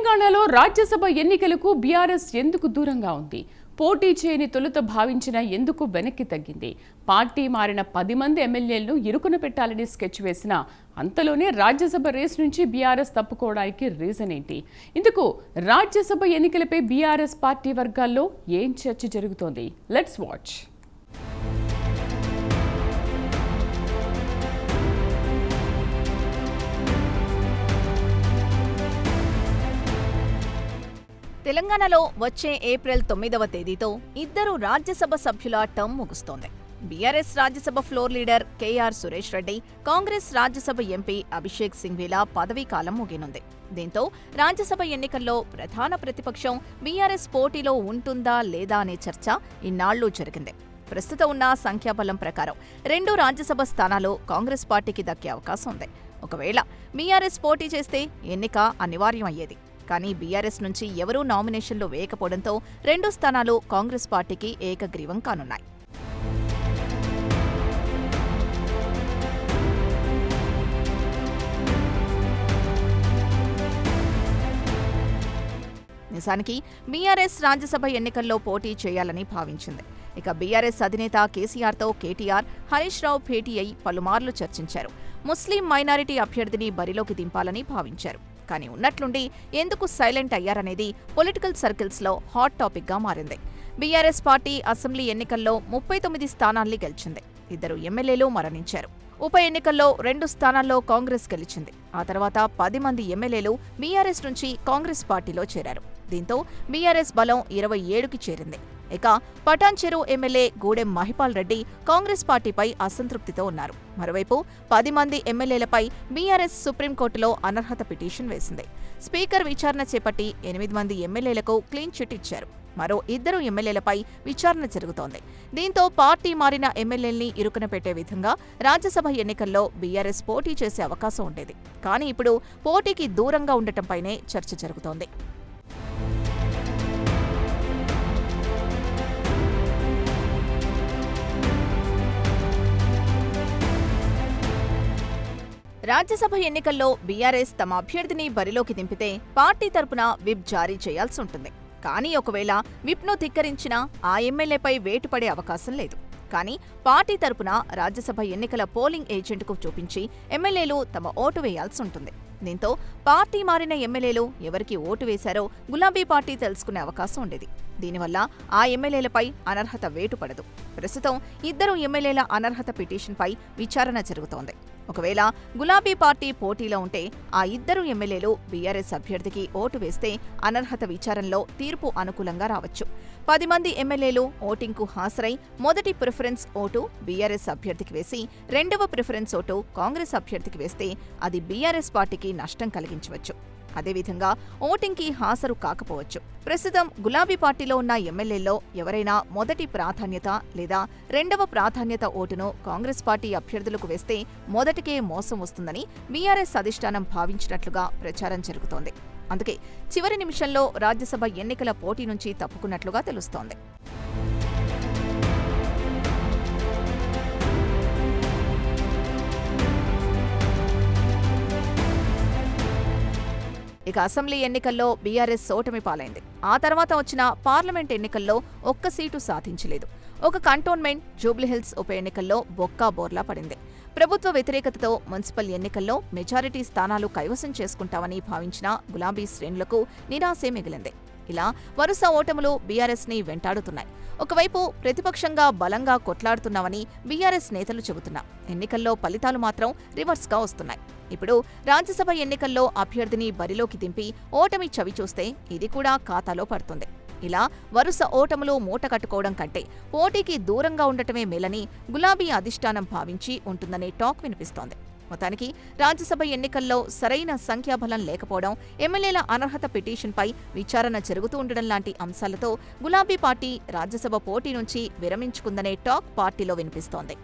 తెలంగాణలో రాజ్యసభ ఎన్నికలకు బీఆర్ఎస్ ఎందుకు దూరంగా ఉంది? పోటీ చేయని తొలుత భావించిన ఎందుకు వెనక్కి తగ్గింది? పార్టీ మారిన 10 మంది ఎమ్మెల్యేలను ఇరుకున పెట్టాలని స్కెచ్ వేసిన అంతలోనే రాజ్యసభ రేస్ నుంచి బీఆర్ఎస్ తప్పుకోవడానికి రీజన్ ఏంటి? ఇందుకు రాజ్యసభ ఎన్నికలపై బీఆర్ఎస్ పార్టీ వర్గాల్లో ఏం చర్చ జరుగుతోంది? Let's watch. తెలంగాణలో వచ్చే ఏప్రిల్ 9వ తేదీతో ఇద్దరు రాజ్యసభ సభ్యుల టర్మ్ ముగుస్తోంది. BRS Rajya Sabha floor leader KR Suresh Reddy, Congress Rajya Sabha MP Abhishek సింఘ్వీల పదవీకాలం ముగినుంది. దీంతో రాజ్యసభ ఎన్నికల్లో ప్రధాన ప్రతిపక్షం బీఆర్ఎస్ పోటీలో ఉంటుందా లేదా అనే చర్చ ఇన్నాళ్లూ జరిగింది. ప్రస్తుతం ఉన్న సంఖ్యాబలం ప్రకారం 2 రాజ్యసభ స్థానాలు కాంగ్రెస్ పార్టీకి దక్కే అవకాశం ఉంది. ఒకవేళ బీఆర్ఎస్ పోటీ చేస్తే ఎన్నిక అనివార్యం అయ్యేది. కానీ బీఆర్ఎస్ నుంచి ఎవరూ నామినేషన్లు వేయకపోవడంతో 2 స్థానాలు కాంగ్రెస్ పార్టీకి ఏకగ్రీవం కానున్నాయి. నిజానికి బీఆర్ఎస్ రాజ్యసభ ఎన్నికల్లో పోటీ చేయాలని భావించింది. ఇక బీఆర్ఎస్ అధినేత కేసీఆర్తో కేటీఆర్, హరీష్ రావు భేటీ అయి పలుమార్లు చర్చించారు. ముస్లిం మైనారిటీ అభ్యర్థిని బరిలోకి దింపాలని భావించారు. కానీ ఉన్నట్లుండి ఎందుకు సైలెంట్ అయ్యారనేది పొలిటికల్ సర్కిల్స్లో హాట్ టాపిక్గా మారింది. బీఆర్ఎస్ పార్టీ అసెంబ్లీ ఎన్నికల్లో 39 స్థానాల్ని గెలిచింది. 2 ఎమ్మెల్యేలు మరణించారు. ఉప ఎన్నికల్లో 2 స్థానాల్లో కాంగ్రెస్ గెలిచింది. ఆ తర్వాత 10 మంది ఎమ్మెల్యేలు బీఆర్ఎస్ నుంచి కాంగ్రెస్ పార్టీలో చేరారు. దీంతో బీఆర్ఎస్ బలం 27కి చేరింది. ఇక పటాన్చెరు ఎమ్మెల్యే గూడెం మహిపాల్ రెడ్డి కాంగ్రెస్ పార్టీపై అసంతృప్తితో ఉన్నారు. మరోవైపు 10 మంది ఎమ్మెల్యేలపై బీఆర్ఎస్ సుప్రీంకోర్టులో అనర్హత పిటిషన్ వేసింది. స్పీకర్ విచారణ చేపట్టి 8 మంది ఎమ్మెల్యేలకు క్లీన్ చిట్ ఇచ్చారు. మరో 2 ఎమ్మెల్యేలపై విచారణ జరుగుతోంది. దీంతో పార్టీ మారిన ఎమ్మెల్యేల్ని ఇరుకున పెట్టే విధంగా రాజ్యసభ ఎన్నికల్లో బీఆర్ఎస్ పోటీ చేసే అవకాశం ఉండేది. కానీ ఇప్పుడు పోటీకి దూరంగా ఉండటంపైనే చర్చ జరుగుతోంది. రాజ్యసభ ఎన్నికల్లో బీఆర్ఎస్ తమ అభ్యర్థిని బరిలోకి దింపితే పార్టీ తరపున విప్ జారీ చేయాల్సి ఉంటుంది. కానీ ఒకవేళ విప్ను ధిక్కరించినా ఆ ఎమ్మెల్యేపై వేటు పడే అవకాశం లేదు. కానీ పార్టీ తరపున రాజ్యసభ ఎన్నికల పోలింగ్ ఏజెంట్కు చూపించి ఎమ్మెల్యేలు తమ ఓటు వేయాల్సి ఉంటుంది. దీంతో పార్టీ మారిన ఎమ్మెల్యేలు ఎవరికి ఓటు వేశారో గులాబీ పార్టీ తెలుసుకునే అవకాశం ఉండేది. దీనివల్ల ఆ ఎమ్మెల్యేలపై అనర్హత వేటు పడదు. ప్రస్తుతం 2 ఎమ్మెల్యేల అనర్హత పిటిషన్పై విచారణ జరుగుతోంది. ఒకవేళ గులాబీ పార్టీ పోటీలో ఉంటే ఆ 2 ఎమ్మెల్యేలు బీఆర్ఎస్ అభ్యర్థికి ఓటు వేస్తే అనర్హత విచారణలో తీర్పు అనుకూలంగా రావచ్చు. 10 మంది ఎమ్మెల్యేలు ఓటింగ్కు హాజరై మొదటి ప్రిఫరెన్స్ ఓటు బీఆర్ఎస్ అభ్యర్థికి వేసి 2వ ప్రిఫరెన్స్ ఓటు కాంగ్రెస్ అభ్యర్థికి వేస్తే అది బీఆర్ఎస్ పార్టీకి నష్టం కలిగించవచ్చు. అదేవిధంగా ఓటింగ్కి హాజరు కాకపోవచ్చు. ప్రస్తుతం గులాబీ పార్టీలో ఉన్న ఎమ్మెల్యేల్లో ఎవరైనా మొదటి ప్రాధాన్యత లేదా 2వ ప్రాధాన్యత ఓటును కాంగ్రెస్ పార్టీ అభ్యర్థులకు వేస్తే మొదటికే మోసం వస్తుందని బీఆర్ఎస్ అధిష్టానం భావించినట్లుగా ప్రచారం జరుగుతోంది. అందుకే చివరి నిమిషంలో రాజ్యసభ ఎన్నికల పోటీ నుంచి తప్పుకున్నట్లుగా తెలుస్తోంది. ఇక అసెంబ్లీ ఎన్నికల్లో బీఆర్ఎస్ ఓటమి పాలైంది. ఆ తర్వాత వచ్చిన పార్లమెంట్ ఎన్నికల్లో ఒక్క సీటు సాధించలేదు. ఒక కంటోన్మెంట్, జూబ్లీహిల్స్ ఉప ఎన్నికల్లో బొక్కా బోర్లా పడింది. ప్రభుత్వ వ్యతిరేకతతో మున్సిపల్ ఎన్నికల్లో మెజారిటీ స్థానాలు కైవసం చేసుకుంటామని భావించిన గులాబీ శ్రేణులకు నిరాశే మిగిలింది. ఇలా వరుస ఓటములు బీఆర్ఎస్ని వెంటాడుతున్నాయి. ఒకవైపు ప్రతిపక్షంగా బలంగా కొట్లాడుతున్నామని బీఆర్ఎస్ నేతలు చెబుతున్నా ఎన్నికల్లో ఫలితాలు మాత్రం రివర్స్గా వస్తున్నాయి. ఇప్పుడు రాజ్యసభ ఎన్నికల్లో అభ్యర్థిని బరిలోకి దింపి ఓటమి చవిచూస్తే ఇది కూడా ఖాతాలో పడుతుంది. ఇలా వరుస ఓటములు మూటకట్టుకోవడం కంటే పోటీకి దూరంగా ఉండటమే మేలని గులాబీ అధిష్టానం భావించి ఉంటుందనే టాక్ వినిపిస్తోంది. మొత్తానికి రాజ్యసభ ఎన్నికల్లో సరైన సంఖ్యాబలం లేకపోవడం, ఎమ్మెల్యేల అనర్హత పిటిషన్పై విచారణ జరుగుతూ ఉండడం లాంటి అంశాలతో గులాబీ పార్టీ రాజ్యసభ పోటీ నుంచి విరమించుకుందనే టాక్ పార్టీలో వినిపిస్తోంది.